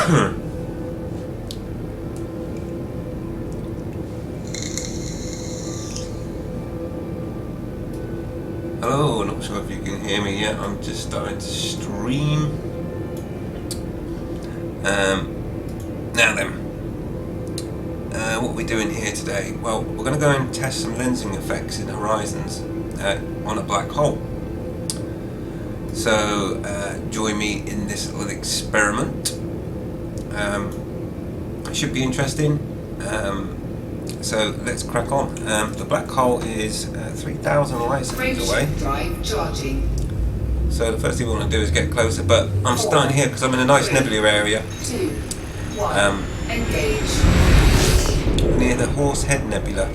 Hello, not sure if you can hear me yet. I'm just starting to stream. Now then, what are we doing here today? Well, we're going to go and test some lensing effects in Horizons on a black hole. So join me in this little experiment. It should be interesting. So let's crack on. The black hole is 3,000 light seconds away. So the first thing we want to do is get closer, but I'm starting here because I'm in a nice nebula area. Near the Horsehead Nebula.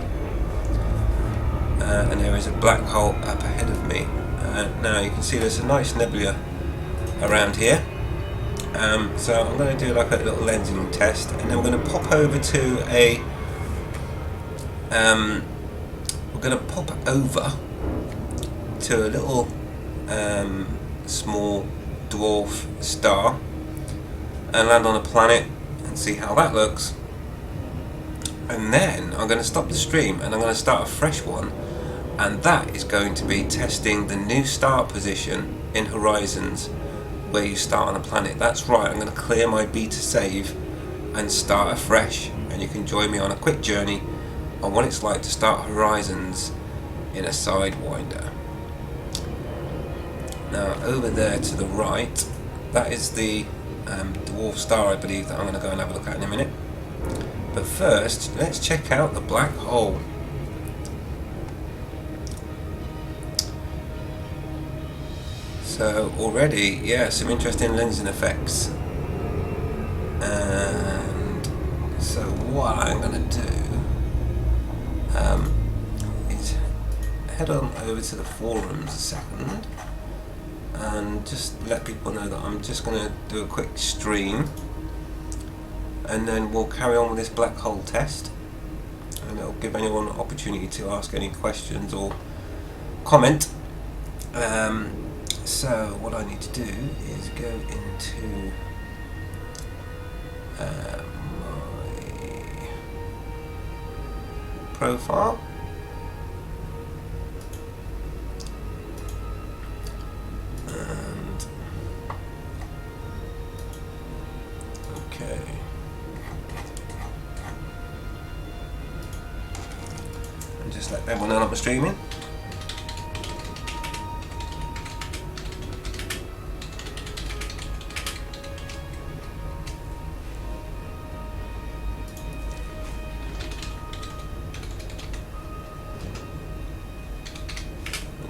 And there is a black hole up ahead of me. Now you can see there's a nice nebula around here. So I'm going to do like a little lensing test, and then we're going to pop over to a little small dwarf star and land on a planet and see how that looks. And then I'm going to stop the stream and I'm going to start a fresh one, and that is going to be testing the new start position in Horizons where you start on a planet. That's right, I'm going to clear my beta save and start afresh, and you can join me on a quick journey on what it's like to start Horizons in a Sidewinder. Now over there to the right, that is the dwarf star, I believe, that I'm going to go and have a look at in a minute. But first, let's check out the black hole. So already, yeah, some interesting lensing effects. And so what I'm going to do is head on over to the forums a second and just let people know that I'm just going to do a quick stream, and then we'll carry on with this black hole test, and it'll give anyone an opportunity to ask any questions or comment. So what I need to do is go into my profile. And okay. And just let everyone know I'm streaming.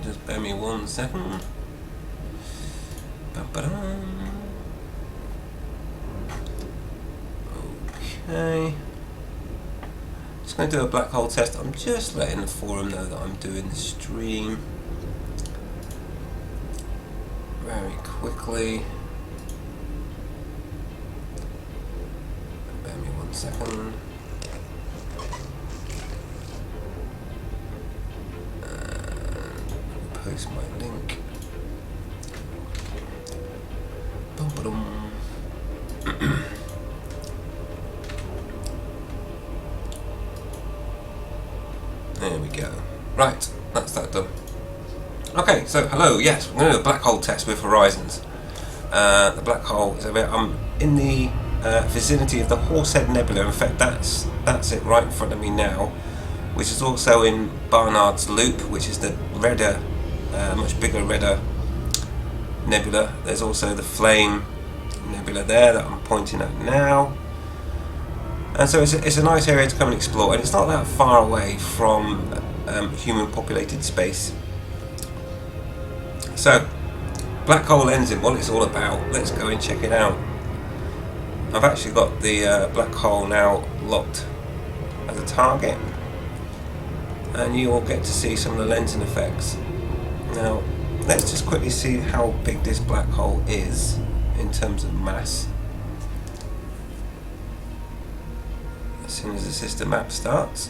Just bear me 1 second. Ba-ba-dum. Okay. Just going to do a black hole test. I'm just letting the forum know that I'm doing the stream very quickly. Bear me 1 second. Post my link. Boom. There we go. Right, that's that done. Okay, so hello, yes, we're going to do a black hole test with Horizons. The black hole is over. I'm in the vicinity of the Horsehead Nebula. In fact, that's it right in front of me now, which is also in Barnard's Loop, which is the redder, much bigger redder nebula. There's also the Flame Nebula there that I'm pointing at now. And so it's a nice area to come and explore, and it's not that far away from human populated space. So, black hole lensing, what it's all about, let's go and check it out. I've actually got the black hole now locked as a target, and you will get to see some of the lensing effects. Now, let's just quickly see how big this black hole is in terms of mass. As soon as the system map starts.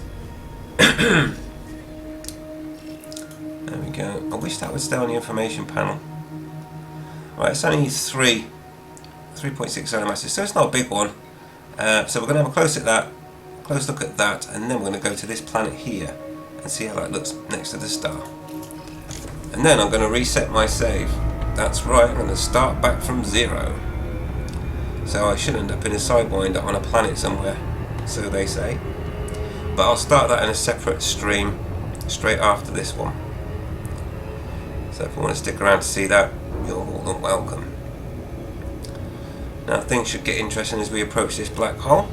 There we go. I wish that would stay on the information panel. Right, it's only 3 3.6 solar masses, so it's not a big one. So we're going to have a close look at that, and then we're going to go to this planet here and see how that looks next to the star. And then I'm going to reset my save. That's right, I'm going to start back from 0. So I should end up in a Sidewinder on a planet somewhere, so they say. But I'll start that in a separate stream straight after this one. So if you want to stick around to see that, you're more than welcome. Now things should get interesting as we approach this black hole.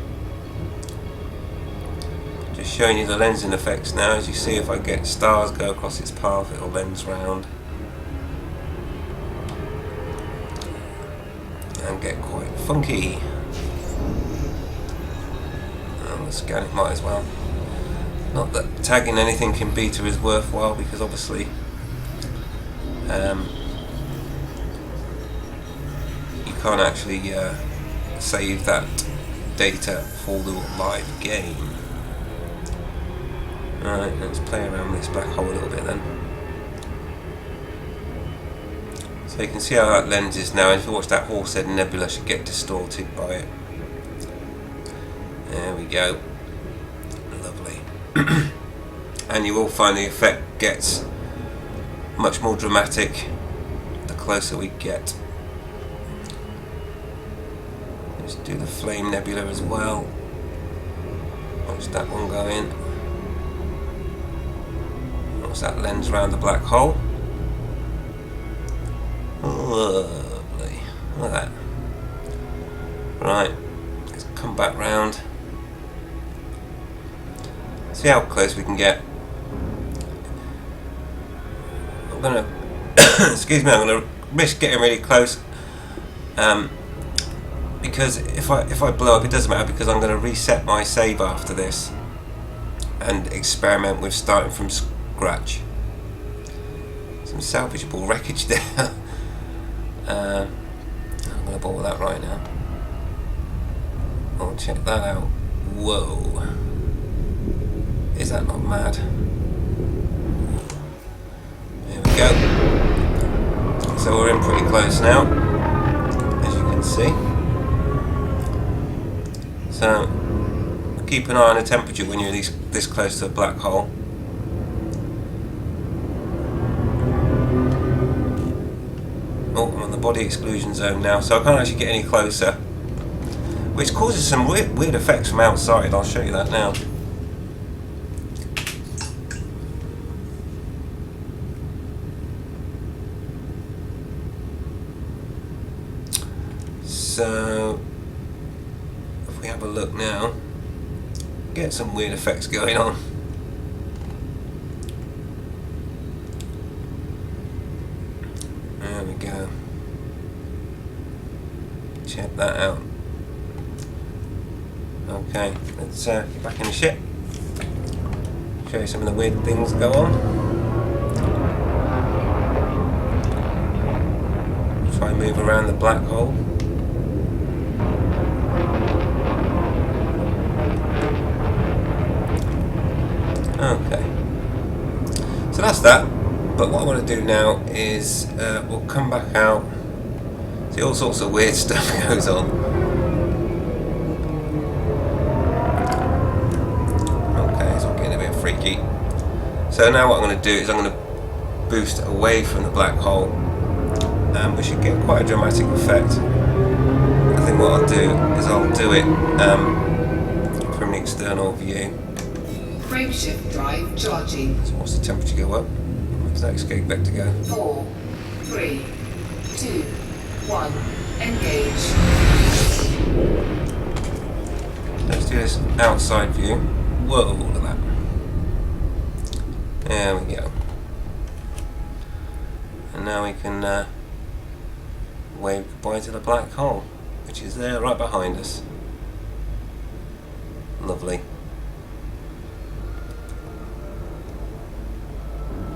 Just showing you the lensing effects now. As you see, if I get stars go across its path, it'll lens round and get quite funky. And the scan it might as well. Not that tagging anything in beta is worthwhile, because obviously you can't actually save that data for the live game. Alright, let's play around with this black hole a little bit then. So you can see how that lens is now. If you watch that Horsehead Nebula, should get distorted by it. There we go. Lovely. And you will find the effect gets much more dramatic the closer we get. Let's do the Flame Nebula as well. Watch that one go in. Watch that lens around the black hole. Lovely. Look at that. Right, let's come back round. See how close we can get. I'm gonna excuse me, I'm gonna risk getting really close, because if I blow up, it doesn't matter, because I'm gonna reset my save after this and experiment with starting from scratch. Some salvageable wreckage there. I'm gonna bottle that right now. Oh, check that out. Whoa. Is that not mad? There we go. So we're in pretty close now, as you can see. So keep an eye on the temperature when you're this close to a black hole. Oh, I'm on the body exclusion zone now, so I can't actually get any closer, which causes some weird effects from outside. I'll show you that now. So if we have a look now, get some weird effects going on. There we go. Check that out. Okay, let's get back in the ship. Show you some of the weird things that go on. Try and move around the black hole. Okay, so that's that. But what I want to do now is we'll come back out. See, all sorts of weird stuff goes on. Okay, it's all getting a bit freaky. So now what I'm going to do is I'm going to boost away from the black hole. We should get quite a dramatic effect. I think what I'll do is I'll do it from the external view. Frameshift drive charging. So what's the temperature go up? Where's that escape vector go? 4, 3, 2, 1. Engage. Let's do this outside view. Whoa, look at that. There we go. And now we can wave goodbye to the black hole, which is there right behind us. Lovely.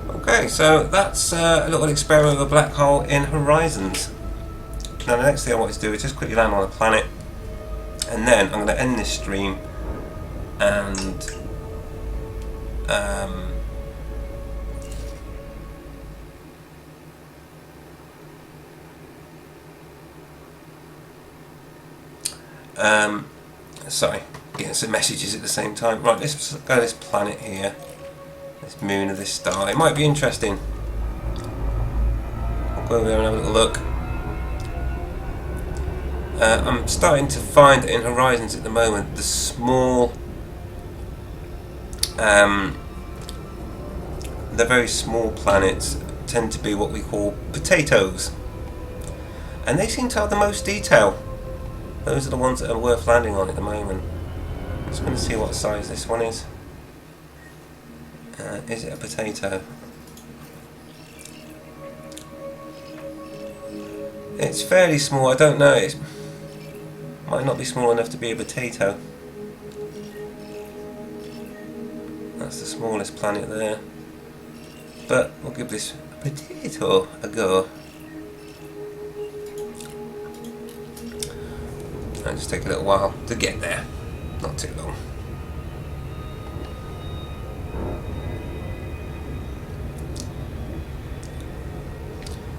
Okay, so that's a little experiment with a black hole in Horizons. Now the next thing I want to do is just quickly land on a planet, and then I'm going to end this stream and Sorry, getting some messages at the same time. Right, let's go to this planet here. This moon of this star. It might be interesting. I'll go over there and have a little look. I'm starting to find that in Horizons at the moment, the small, the very small planets tend to be what we call potatoes. And they seem to have the most detail. Those are the ones that are worth landing on at the moment. I'm just going to see what size this one is. Is it a potato? It's fairly small, I don't know. It might not be small enough to be a potato. That's the smallest planet there. But we'll give this potato a go. It'll just take a little while to get there. Not too long.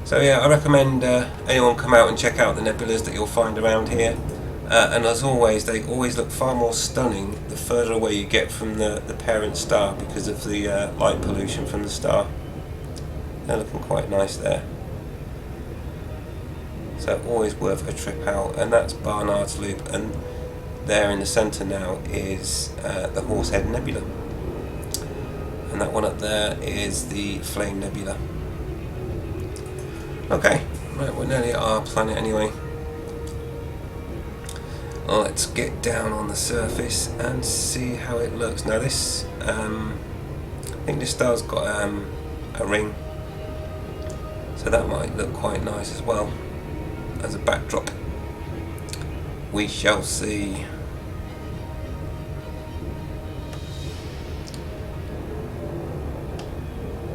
So yeah, I recommend anyone come out and check out the nebulas that you'll find around here. And as always, they always look far more stunning the further away you get from the parent star because of the light pollution from the star. They're looking quite nice there. So always worth a trip out, and that's Barnard's Loop, and there in the centre now is the Horsehead Nebula. And that one up there is the Flame Nebula. Okay, right, we're nearly at our planet anyway. Let's get down on the surface and see how it looks. Now this, I think this star's got a ring, so that might look quite nice as well as a backdrop. We shall see.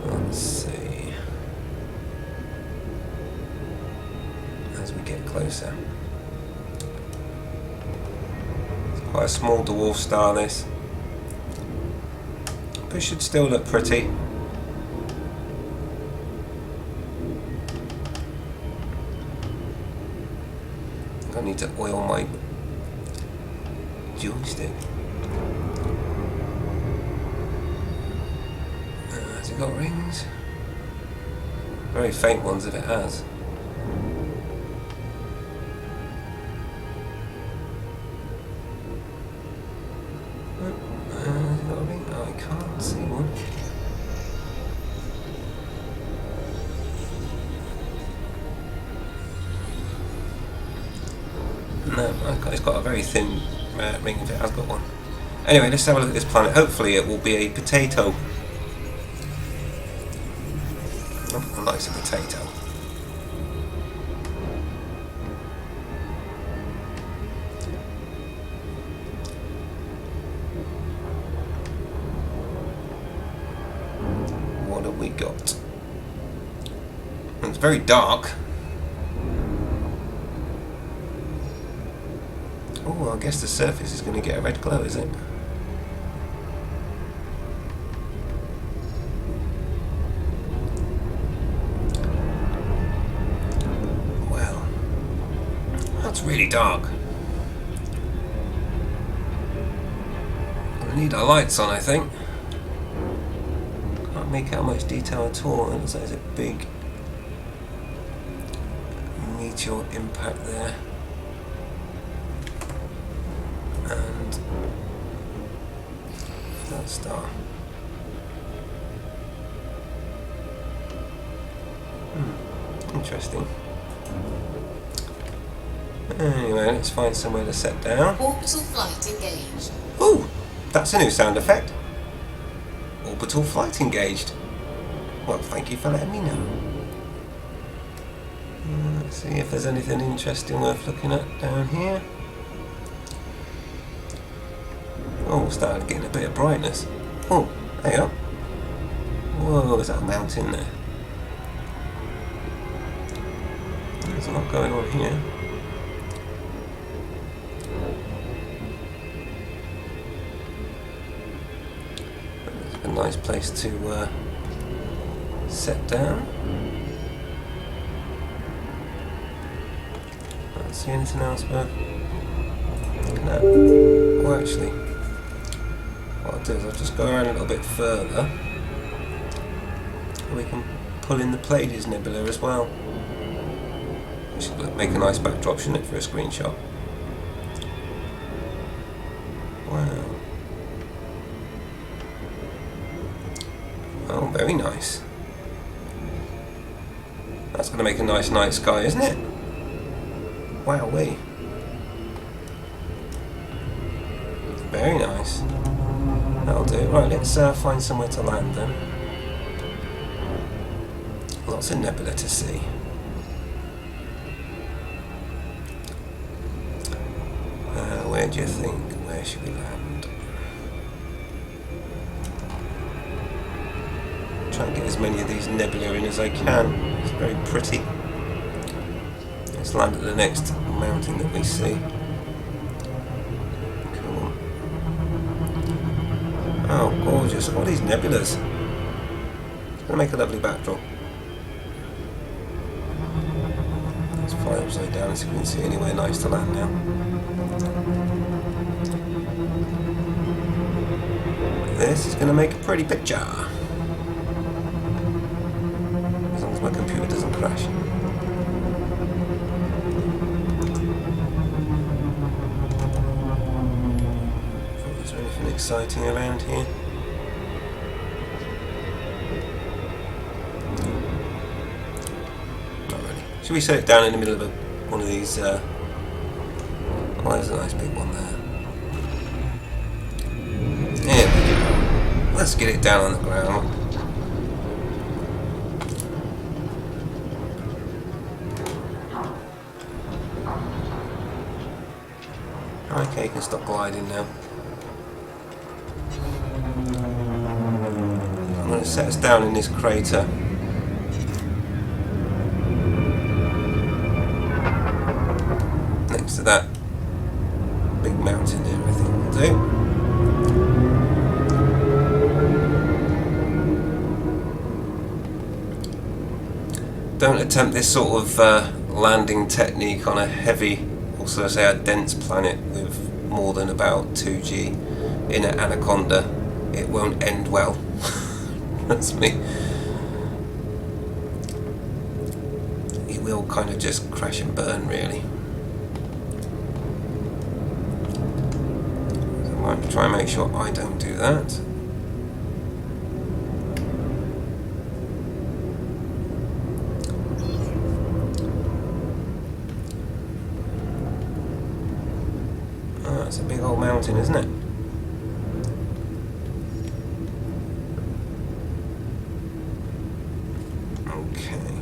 Let's see as we get closer. It's quite a small dwarf star this, but it should still look pretty. I need to oil my joystick. Has it got rings? Very faint ones if it has. Has it got a ring? Oh, I can't see one. No, it's got a very thin ring if it has got one. Anyway, let's have a look at this planet. Hopefully it will be a potato. Oh, likes a potato. What have we got? It's very dark. Oh, I guess the surface is going to get a red glow, is it? Well, that's really dark. I need our lights on, I think. Can't make out much detail at all. It looks like there's a big meteor impact there. And that star. Interesting. Anyway, let's find somewhere to set down. Orbital flight engaged. Ooh, that's a new sound effect. Orbital flight engaged. Well, thank you for letting me know. Let's see if there's anything interesting worth looking at down here. Oh, started getting a bit of brightness. Oh, there you go. Whoa, is that a mountain there? There's a lot going on here. It's a nice place to set down. Don't see anything else, but No. Well, actually, what I'll do is I'll just go around a little bit further. And we can pull in the Pleiades Nebula as well. Which should make a nice backdrop, shouldn't it, for a screenshot? Wow. Oh, very nice. That's going to make a nice night sky, isn't it? Wowee. Very nice. That'll do. Right, let's find somewhere to land then. Lots of nebula to see. Where do you think? Where should we land? Try and get as many of these nebula in as I can. It's very pretty. Let's land at the next mountain that we see. Cool. Oh, gorgeous. All these nebulas. It's going to make a lovely backdrop. Let's fly upside down so we can see anywhere nice to land now. This is going to make a pretty picture. As long as my computer doesn't crash. Is there anything exciting around here? Not really. Should we set it down in the middle of one of these? Oh, there's a nice big one there. There we go. Let's get it down on the ground. Okay, you can stop gliding now. I'm going to set us down in this crater. Next to that big mountain there, I think will do. Don't attempt this sort of landing technique on a heavy, also say a dense planet with more than about 2G in an Anaconda. It won't end well. That's me. It will kind of just crash and burn, really. So I might try and make sure I don't do that. It's a big old mountain, isn't it? Okay.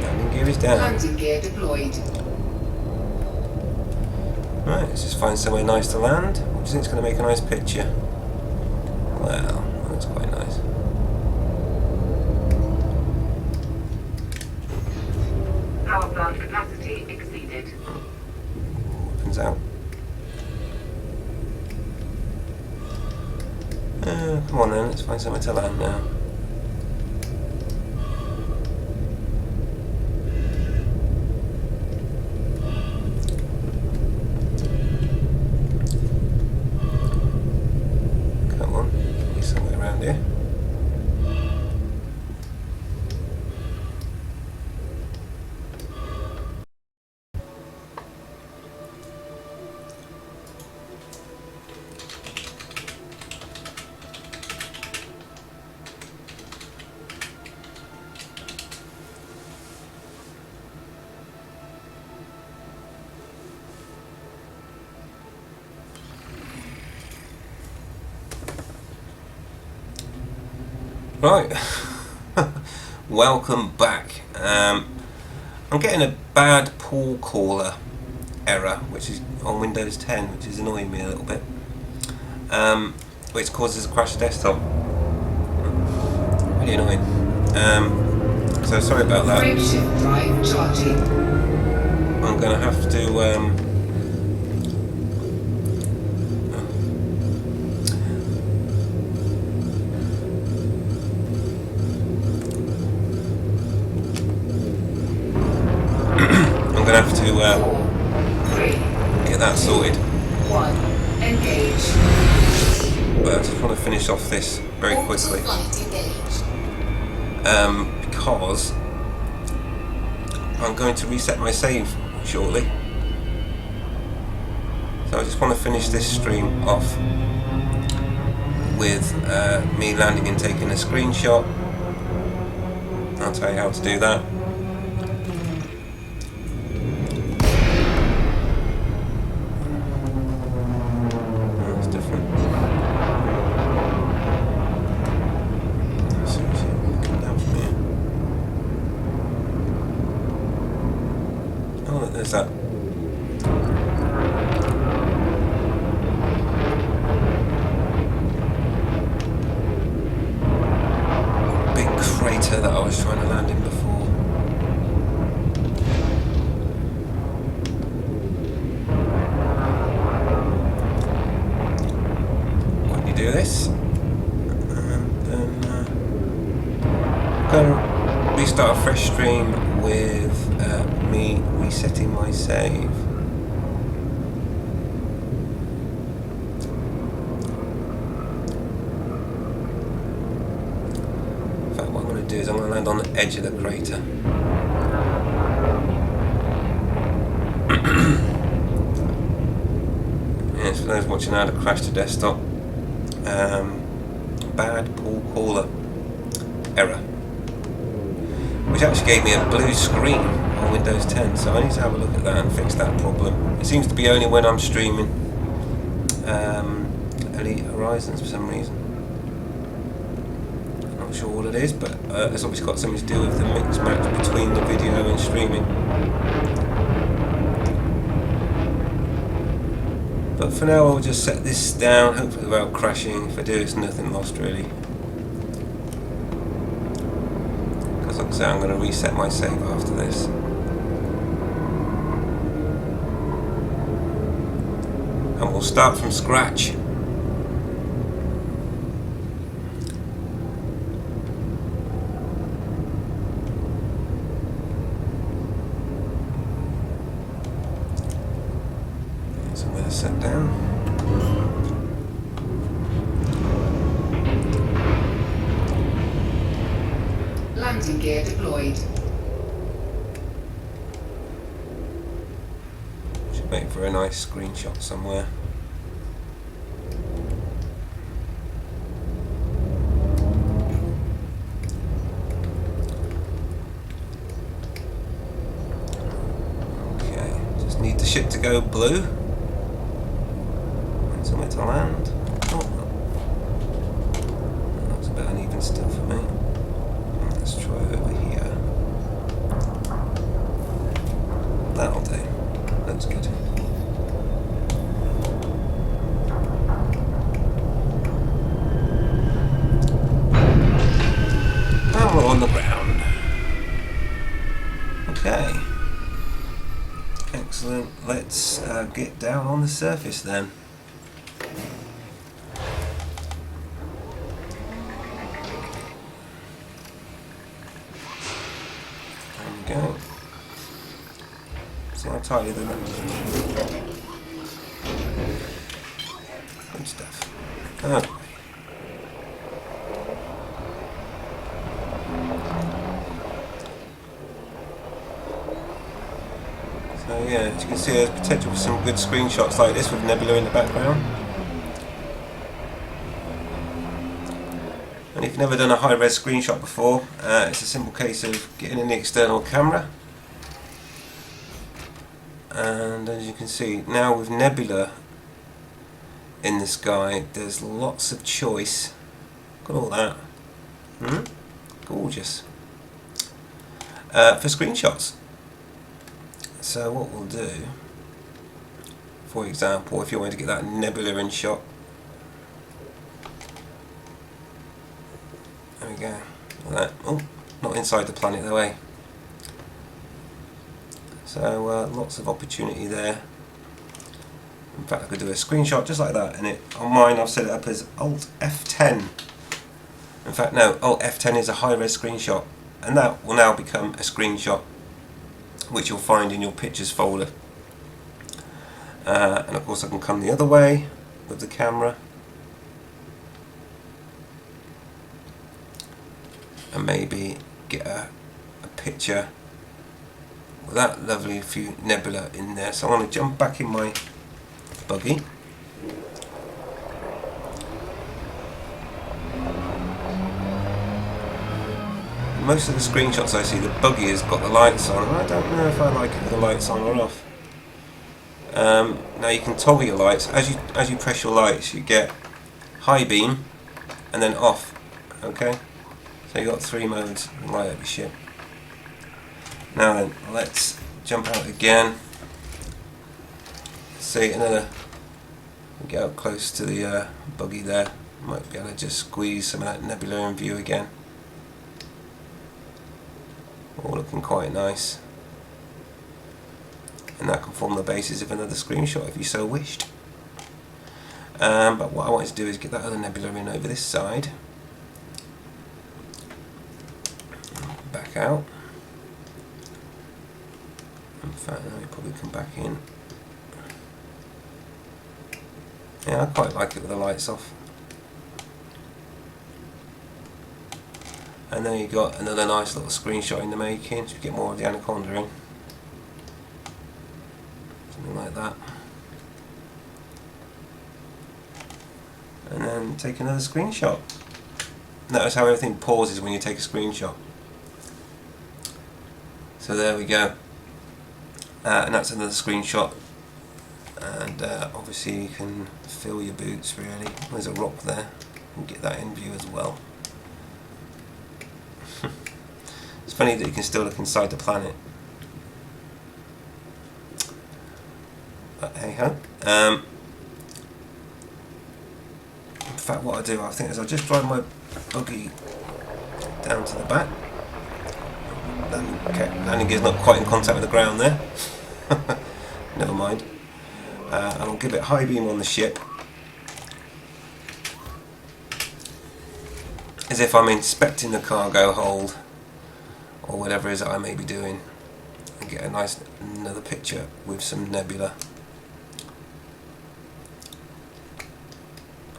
Landing gear is down. Landing gear deployed. Right, let's just find somewhere nice to land. What do you think is going to make a nice picture? Well, that's quite nice. Power plant capacity exceeded. Weapons out. Come on then, let's find somewhere to land now. Come on, be somewhere around here. Right, welcome back. I'm getting a bad Paul Caller error, which is on Windows 10, which is annoying me a little bit, which causes a crash desktop. Really annoying. So sorry about that. Frameshift drive charging. I'm going to have to 4, 3, get that sorted. 1. Engage. But I just want to finish off this very quickly. Because I'm going to reset my save shortly. So I just want to finish this stream off with me landing and taking a screenshot. I'll tell you how to do that. That's different. Let's see if we can come down from here. Oh, there's that. That I was trying to land in before. When you do this, and then go and restart a fresh stream with me resetting my save. I'm going to land on the edge of the crater. Yes, for those watching how to crash the desktop, bad Paul Caller error, which actually gave me a blue screen on Windows 10, so I need to have a look at that and fix that problem. It seems to be only when I'm streaming Elite Horizons for some reason. Not sure what it is, but it's obviously got something to do with the mix match between the video and streaming. But for now I'll just set this down, hopefully without crashing. If I do, it's nothing lost really. Because like I say, I'm going to reset my save after this. And we'll start from scratch. Set down. Landing gear deployed. Should make for a nice screenshot somewhere. Okay, just need the ship to go blue. Somewhere to land. Oh, that looks a bit uneven still for me. Let's try over here. That'll do. Looks good. And we're on the ground. Okay. Excellent. Let's get down on the surface then. Go. See how tidy they look. Good stuff. Okay. So yeah, as you can see, there's potential for some good screenshots like this with Nebula in the background. And if you've never done a high-res screenshot before, it's a simple case of getting in the external camera. And as you can see, now with Nebula in the sky, there's lots of choice. Got all that. Gorgeous. For screenshots. So what we'll do, for example, if you want to get that Nebula in shot, there we go. Like that. Oh, not inside the planet though, eh? So lots of opportunity there. In fact, I could do a screenshot just like that, and on mine I've set it up as Alt F10. In fact, no, Alt F10 is a high-res screenshot, and that will now become a screenshot which you'll find in your pictures folder. And of course I can come the other way with the camera and maybe get a picture with that lovely few nebula in there. So I want to jump back in my buggy. Most of the screenshots I see, the buggy has got the lights on, and I don't know if I like it with the lights on or off. Now you can toggle your lights. As you press your lights, you get high beam and then off. Okay, so you've got 3 modes. You can light up your ship. Now then, let's jump out again. See another. Get up close to the buggy there. Might be able to just squeeze some of that nebula in view again. All looking quite nice, and that can form the basis of another screenshot if you so wished. But what I wanted to do is get that other nebula in over this side, back out. In fact, let me probably come back in. Yeah, I quite like it with the lights off. And then you got another nice little screenshot in the making, so you get more of the anaconda in. Something like that. And then take another screenshot. Notice how everything pauses when you take a screenshot. So there we go. And that's another screenshot. And obviously you can fill your boots really. There's a rock there. You can get that in view as well. It's funny that you can still look inside the planet. But hey ho. In fact, what I do, I think, is I just drive my buggy down to the back. Landing gear's not quite in contact with the ground there. Never mind. And I'll give it high beam on the ship, as if I'm inspecting the cargo hold or whatever it is that I may be doing, and get a nice another picture with some nebula.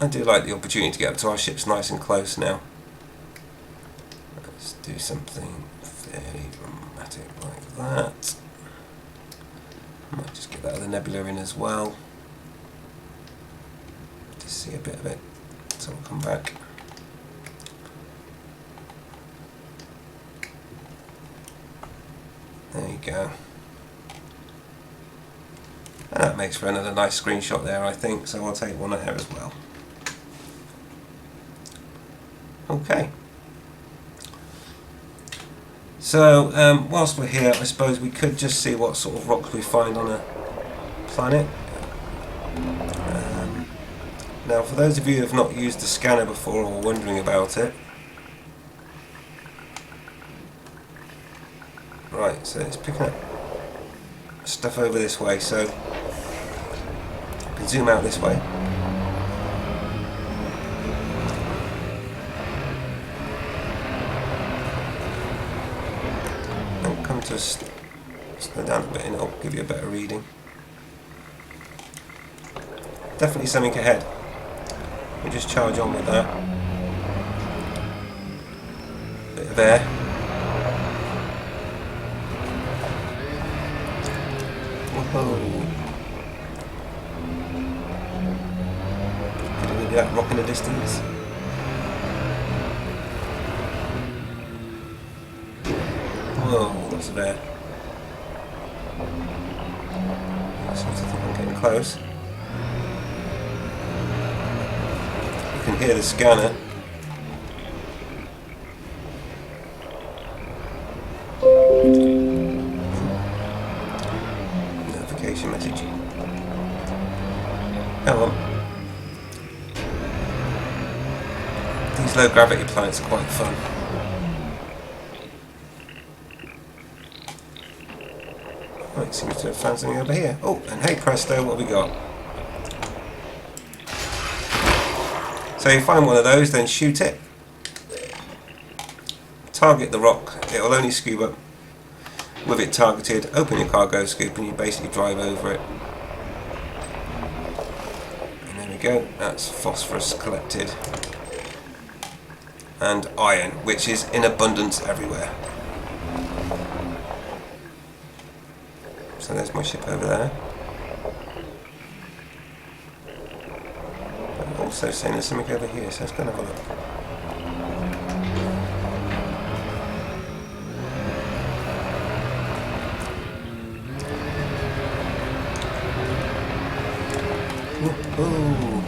I do like the opportunity to get up to our ships nice and close now. Let's do something fairly dramatic like that. I might just get that other nebula in as well, to see a bit of it. So we'll come back. There you go. And that makes for another nice screenshot there, I think, so I'll take one there as well. Okay. So, whilst we're here, I suppose we could just see what sort of rocks we find on a planet. Now, for those of you who have not used the scanner before or wondering about it, right, so it's picking up stuff over this way, so I can zoom out this way. And come to slow down a bit and it'll give you a better reading. Definitely something ahead. We just charge on with that. Bit of air. Whoa. Could we do that rock in the distance? Whoa, lots of air. I seem to think I'm getting close. You can hear the scanner. Notification message. Come on. These low gravity planets are quite fun. Right, seems to have found something over here. Oh, and hey presto, what have we got? So you find one of those, then shoot it. Target the rock, it will only scoop up with it targeted, open your cargo scoop and you basically drive over it. And there we go, that's phosphorus collected. And iron, which is in abundance everywhere. So there's my ship over there. I'm also saying there's something over here, so let's go and have a look. Ooh.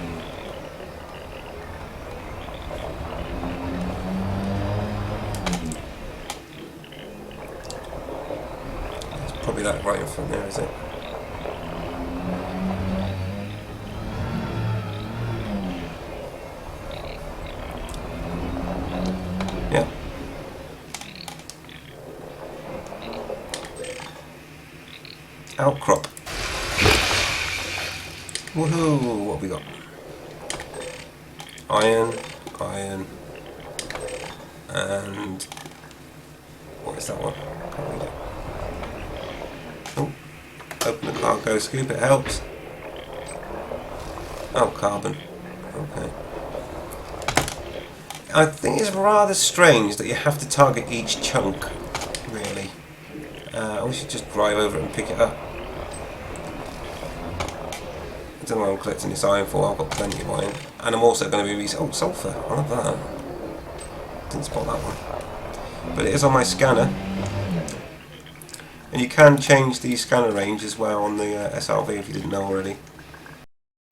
It's probably that right in front there, is it? Yeah. Outcrop. Woohoo! What have we got? Iron, iron, and what is that one? Can't read it. Oh, open the cargo scoop. It helps. Oh, carbon. Okay. I think it's rather strange that you have to target each chunk. Really. I wish you'd just drive over it and pick it up. I don't know what I'm collecting this iron for. I've got plenty of iron. And I'm also going to be... Oh, sulphur. I love that. Didn't spot that one. But it is on my scanner. And you can change the scanner range as well on the SRV if you didn't know already.